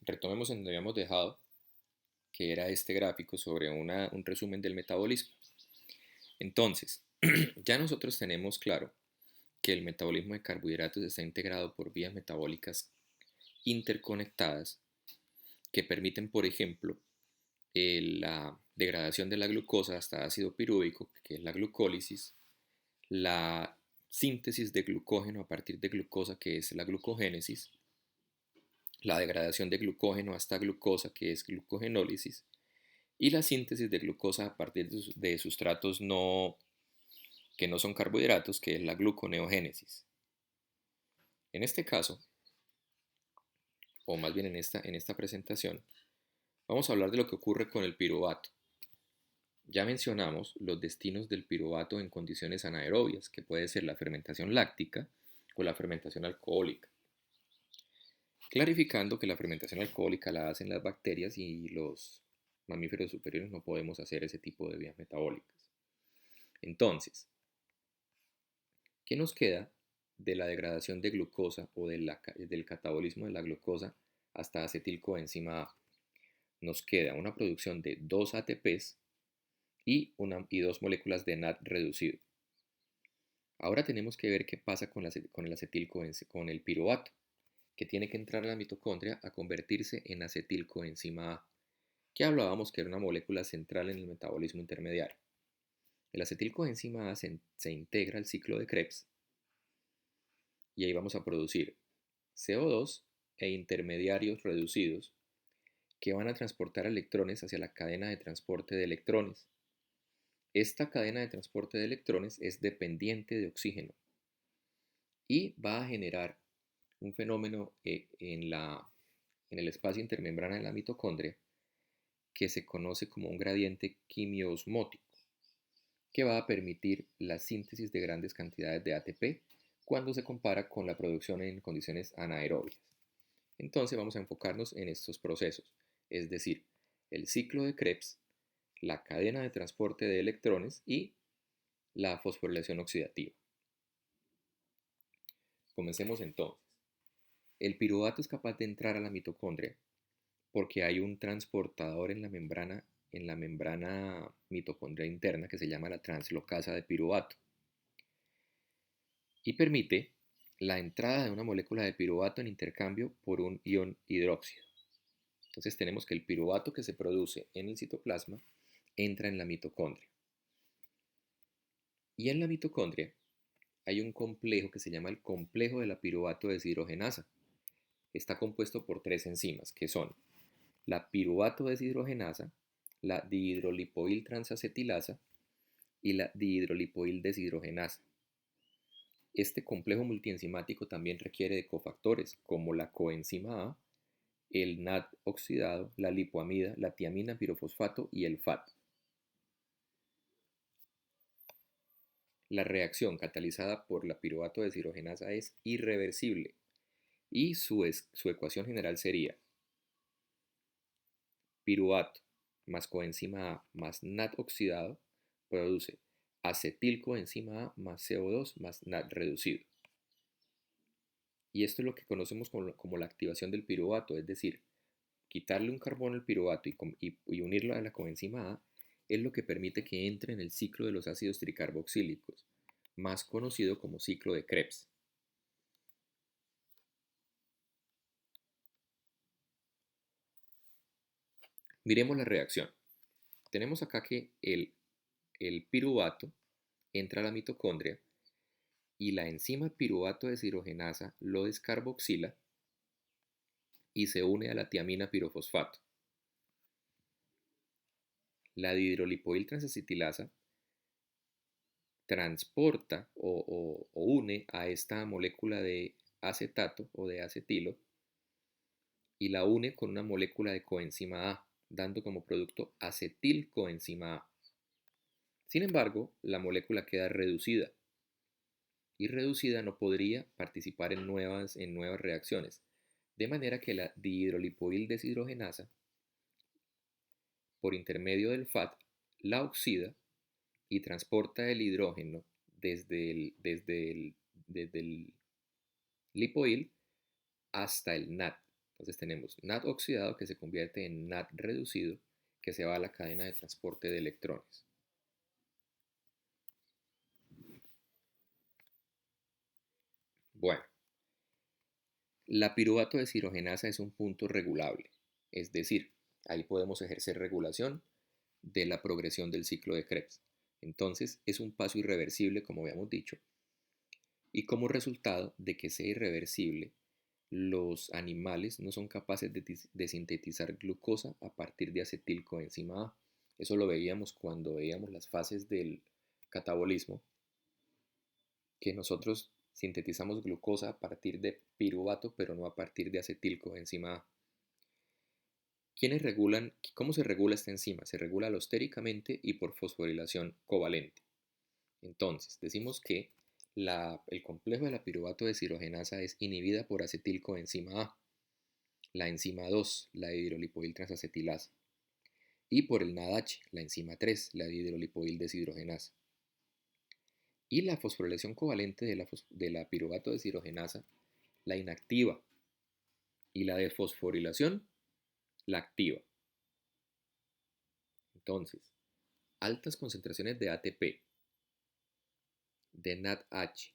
retomemos en donde habíamos dejado, que era este gráfico sobre un resumen del metabolismo. Entonces, ya nosotros tenemos claro que el metabolismo de carbohidratos está integrado por vías metabólicas interconectadas que permiten, por ejemplo, la degradación de la glucosa hasta ácido pirúvico, que es la glucólisis, la síntesis de glucógeno a partir de glucosa, que es la glucogénesis, la degradación de glucógeno hasta glucosa, que es glucogenólisis, y la síntesis de glucosa a partir de sustratos que no son carbohidratos, que es la gluconeogénesis. En este caso, o más bien en esta presentación, vamos a hablar de lo que ocurre con el piruvato. Ya mencionamos los destinos del piruvato en condiciones anaerobias, que puede ser la fermentación láctica o la fermentación alcohólica. Clarificando que la fermentación alcohólica la hacen las bacterias y los mamíferos superiores no podemos hacer ese tipo de vías metabólicas. Entonces, ¿qué nos queda de la degradación de glucosa o del catabolismo de la glucosa hasta acetilcoenzima A? Nos queda una producción de 2 ATPs y 2 moléculas de NAD reducido. Ahora tenemos que ver qué pasa con con el piruvato, que tiene que entrar a la mitocondria a convertirse en acetilcoenzima A, que hablábamos que era una molécula central en el metabolismo intermediario. El acetilcoenzima A se integra al ciclo de Krebs y ahí vamos a producir CO2 e intermediarios reducidos que van a transportar electrones hacia la cadena de transporte de electrones. Esta cadena de transporte de electrones es dependiente de oxígeno y va a generar un fenómeno en el espacio intermembrana de la mitocondria que se conoce como un gradiente quimiosmótico, que va a permitir la síntesis de grandes cantidades de ATP cuando se compara con la producción en condiciones anaerobias. Entonces vamos a enfocarnos en estos procesos, es decir, el ciclo de Krebs, la cadena de transporte de electrones y la fosforilación oxidativa. Comencemos entonces. El piruvato es capaz de entrar a la mitocondria porque hay un transportador en la membrana mitocondrial interna que se llama la translocasa de piruvato y permite la entrada de una molécula de piruvato en intercambio por un ion hidróxido. Entonces tenemos que el piruvato que se produce en el citoplasma entra en la mitocondria. Y en la mitocondria hay un complejo que se llama el complejo de la piruvato deshidrogenasa. Está compuesto por 3 enzimas, que son la piruvato deshidrogenasa, la dihidrolipoil transacetilasa y la dihidrolipoil deshidrogenasa. Este complejo multienzimático también requiere de cofactores como la coenzima A, el NAD oxidado, la lipoamida, la tiamina pirofosfato y el FAT. La reacción catalizada por la piruvato deshidrogenasa es irreversible y su ecuación general sería piruvato más coenzima A más NAD oxidado produce acetilcoenzima A más CO2 más NAD reducido. Y esto es lo que conocemos como la activación del piruvato, es decir, quitarle un carbono al piruvato y unirlo a la coenzima A es lo que permite que entre en el ciclo de los ácidos tricarboxílicos, más conocido como ciclo de Krebs. Miremos la reacción. Tenemos acá que el piruvato entra a la mitocondria y la enzima piruvato deshidrogenasa lo descarboxila y se une a la tiamina pirofosfato. La dihidrolipoil transacetilasa transporta o une a esta molécula de acetato o de acetilo y la une con una molécula de coenzima A, dando como producto acetilcoenzima A. Sin embargo, la molécula queda reducida y reducida no podría participar en nuevas reacciones, de manera que la dihidrolipoil deshidrogenasa, por intermedio del FAT, la oxida y transporta el hidrógeno desde el lipoil hasta el NAD. Entonces tenemos NAD oxidado que se convierte en NAD reducido que se va a la cadena de transporte de electrones. Bueno, la piruvato deshidrogenasa es un punto regulable, es decir, ahí podemos ejercer regulación de la progresión del ciclo de Krebs. Entonces es un paso irreversible, como habíamos dicho, y como resultado de que sea irreversible, los animales no son capaces de sintetizar glucosa a partir de acetilcoenzima A. Eso lo veíamos cuando veíamos las fases del catabolismo, que nosotros sintetizamos glucosa a partir de piruvato, pero no a partir de acetilcoenzima A. ¿Quiénes regulan, cómo se regula esta enzima? Se regula alostéricamente y por fosforilación covalente. Entonces, decimos que el complejo de la piruvato deshidrogenasa es inhibida por acetilcoenzima A, la enzima 2, la hidrolipoil transacetilasa, y por el NADH, la enzima 3, la hidrolipoil deshidrogenasa. Y la fosforilación covalente de la piruvato deshidrogenasa la inactiva, y la desfosforilación la activa. Entonces, altas concentraciones de ATP, de NADH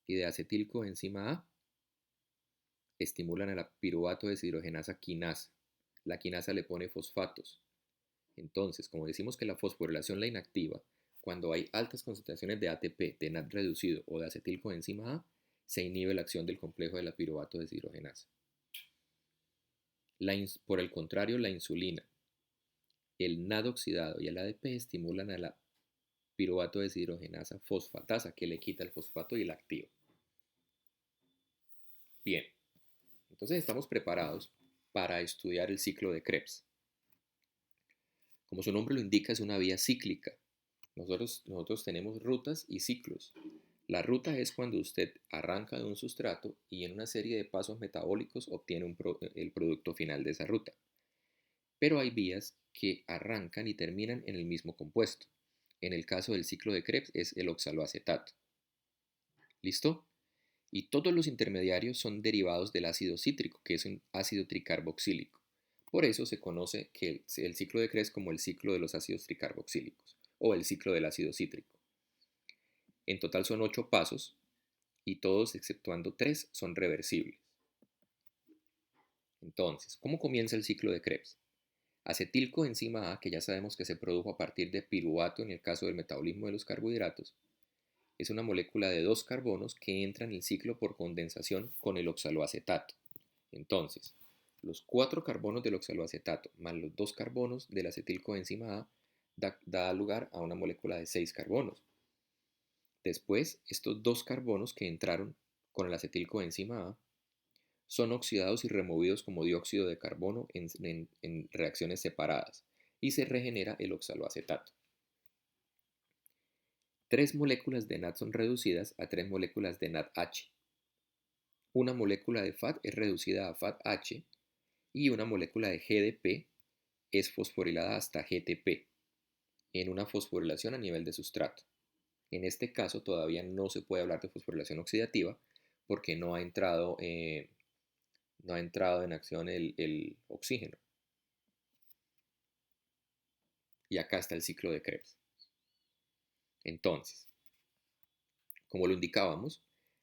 y de acetilcoenzima A estimulan a la piruvato deshidrogenasa quinasa. La quinasa le pone fosfatos. Entonces, como decimos que la fosforilación la inactiva, cuando hay altas concentraciones de ATP, de NAD reducido o de acetilcoenzima A, se inhibe la acción del complejo de la piruvato deshidrogenasa. Por el contrario, la insulina, el NAD oxidado y el ADP estimulan a la piruvato deshidrogenasa fosfatasa, que le quita el fosfato y la activa. Bien, entonces estamos preparados para estudiar el ciclo de Krebs. Como su nombre lo indica, es una vía cíclica. Nosotros tenemos rutas y ciclos. La ruta es cuando usted arranca de un sustrato y en una serie de pasos metabólicos obtiene el producto final de esa ruta. Pero hay vías que arrancan y terminan en el mismo compuesto. En el caso del ciclo de Krebs es el oxaloacetato. ¿Listo? Y todos los intermediarios son derivados del ácido cítrico, que es un ácido tricarboxílico. Por eso se conoce que el ciclo de Krebs como el ciclo de los ácidos tricarboxílicos o el ciclo del ácido cítrico. En total son 8 pasos y todos, exceptuando 3, son reversibles. Entonces, ¿cómo comienza el ciclo de Krebs? Acetilcoenzima A, que ya sabemos que se produjo a partir de piruvato en el caso del metabolismo de los carbohidratos, es una molécula de 2 carbonos que entra en el ciclo por condensación con el oxaloacetato. Entonces, los 4 carbonos del oxaloacetato más los 2 carbonos del acetilcoenzima A da lugar a una molécula de 6 carbonos. Después, estos 2 carbonos que entraron con el acetilcoenzima A son oxidados y removidos como dióxido de carbono en reacciones separadas y se regenera el oxaloacetato. 3 moléculas de NAD son reducidas a 3 moléculas de NADH. Una molécula de FAT es reducida a FATH y una molécula de GDP es fosforilada hasta GTP en una fosforilación a nivel de sustrato. En este caso todavía no se puede hablar de fosforilación oxidativa porque no ha entrado en acción el oxígeno. Y acá está el ciclo de Krebs. Entonces, como lo indicábamos,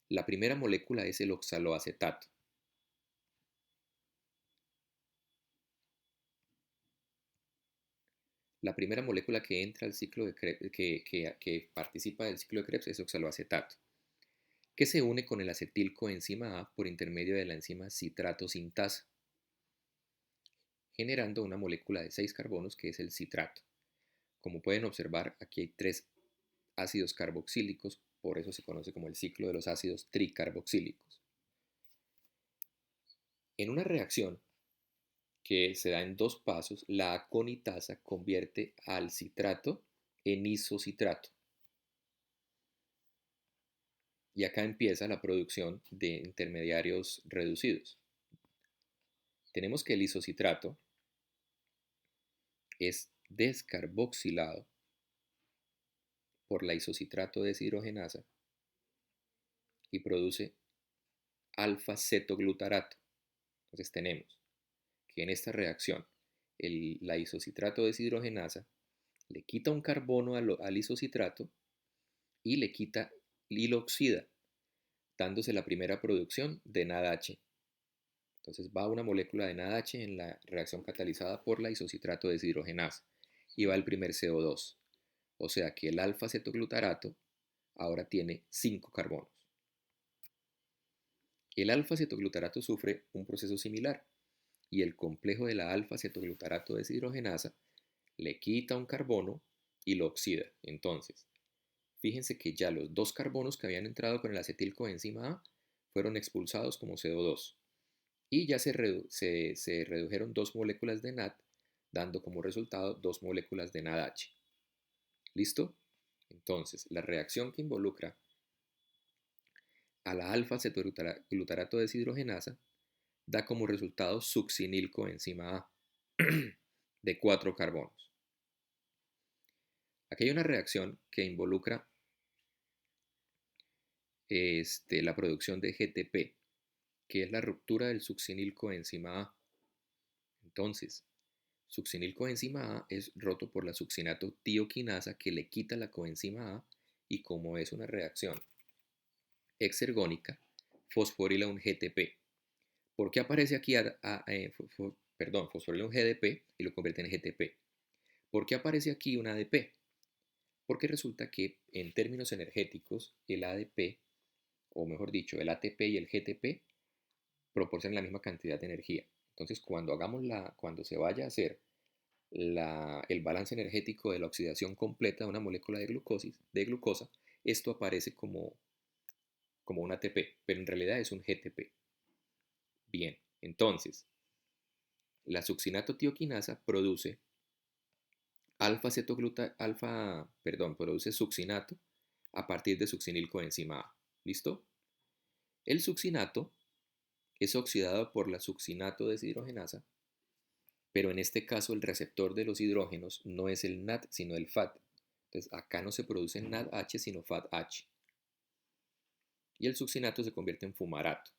la primera molécula es el oxaloacetato. La primera molécula que entra al ciclo de Krebs, que participa del ciclo de Krebs es oxaloacetato, que se une con el acetilcoenzima A por intermedio de la enzima citrato sintasa, generando una molécula de 6 carbonos que es el citrato. Como pueden observar, aquí hay 3 ácidos carboxílicos, por eso se conoce como el ciclo de los ácidos tricarboxílicos. En una reacción que se da en 2 pasos, la aconitasa convierte al citrato en isocitrato. Y acá empieza la producción de intermediarios reducidos. Tenemos que el isocitrato es descarboxilado por la isocitrato deshidrogenasa y produce alfa-cetoglutarato. Entonces tenemos que en esta reacción la isocitrato deshidrogenasa le quita un carbono al isocitrato y lo oxida, dándose la primera producción de NADH. Entonces va una molécula de NADH en la reacción catalizada por la isocitrato deshidrogenasa y va el primer CO2. O sea que el alfa-cetoglutarato ahora tiene 5 carbonos. El alfa-cetoglutarato sufre un proceso similar y el complejo de la alfa-cetoglutarato deshidrogenasa le quita un carbono y lo oxida. Entonces, fíjense que ya los 2 carbonos que habían entrado con el acetilcoenzima A fueron expulsados como CO2 y ya se redujeron 2 moléculas de NAD, dando como resultado 2 moléculas de NADH. ¿Listo? Entonces, la reacción que involucra a la alfa-cetoglutarato deshidrogenasa da como resultado succinilcoenzima A de 4 carbonos. Aquí hay una reacción que involucra la producción de GTP, que es la ruptura del succinilcoenzima A. Entonces, succinilcoenzima A es roto por la succinato tioquinasa que le quita la coenzima A y como es una reacción exergónica, fosforila un GTP. ¿Por qué aparece aquí fosforila un GDP y lo convierte en GTP? ¿Por qué aparece aquí un ADP? Porque resulta que en términos energéticos el ADP, o mejor dicho, el ATP y el GTP proporcionan la misma cantidad de energía. Entonces, cuando se vaya a hacer el balance energético de la oxidación completa de una molécula de glucosa, esto aparece como un ATP, pero en realidad es un GTP. Bien, entonces, la succinatotioquinasa produce produce succinato a partir de succinilcoenzima A. ¿Listo? El succinato es oxidado por la succinato deshidrogenasa, pero en este caso el receptor de los hidrógenos no es el NAD, sino el FAD. Entonces acá no se produce NADH, sino FADH. Y el succinato se convierte en fumarato.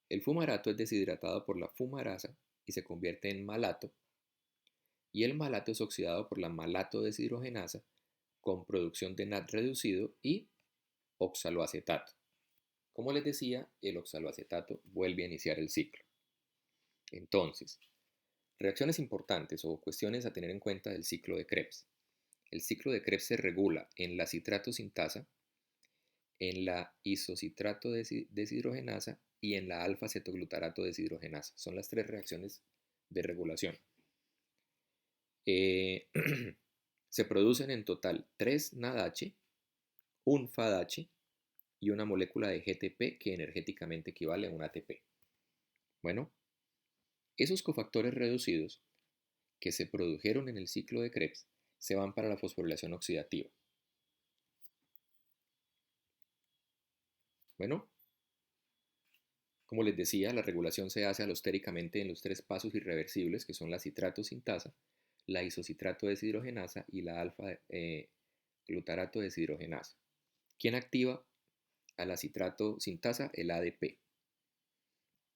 El fumarato es deshidratado por la fumarasa y se convierte en malato. Y el malato es oxidado por la malato deshidrogenasa con producción de NAD reducido y oxaloacetato. Como les decía, el oxaloacetato vuelve a iniciar el ciclo. Entonces, reacciones importantes o cuestiones a tener en cuenta del ciclo de Krebs. El ciclo de Krebs se regula en la citrato sintasa, en la isocitrato deshidrogenasa y en la alfa-cetoglutarato deshidrogenasa. Son las 3 reacciones de regulación. Se producen en total 3 NADH, un FADH y una molécula de GTP que energéticamente equivale a un ATP. Bueno, esos cofactores reducidos que se produjeron en el ciclo de Krebs se van para la fosforilación oxidativa. Bueno, como les decía, la regulación se hace alostéricamente en los 3 pasos irreversibles que son la citrato sintasa, la isocitrato deshidrogenasa y la alfa-glutarato deshidrogenasa. ¿Quién activa a la citrato sintasa? El ADP.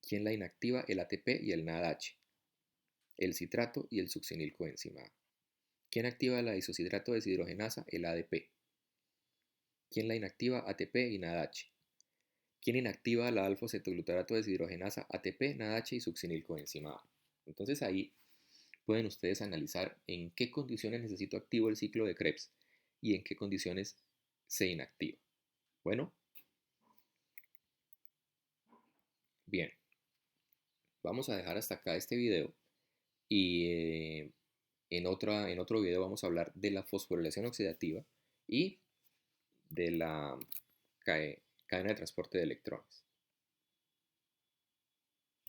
¿Quién la inactiva? El ATP y el NADH, el citrato y el succinilcoenzima A. ¿Quién activa la isocitrato deshidrogenasa? El ADP. ¿Quién la inactiva? ATP y NADH. ¿Quién inactiva la alfa-cetoglutarato deshidrogenasa? ATP, NADH y succinilcoenzima A. Entonces ahí pueden ustedes analizar en qué condiciones necesito activo el ciclo de Krebs y en qué condiciones se inactiva. Bueno, bien, vamos a dejar hasta acá este video y en otro video vamos a hablar de la fosforilación oxidativa y de la cadena de transporte de electrones.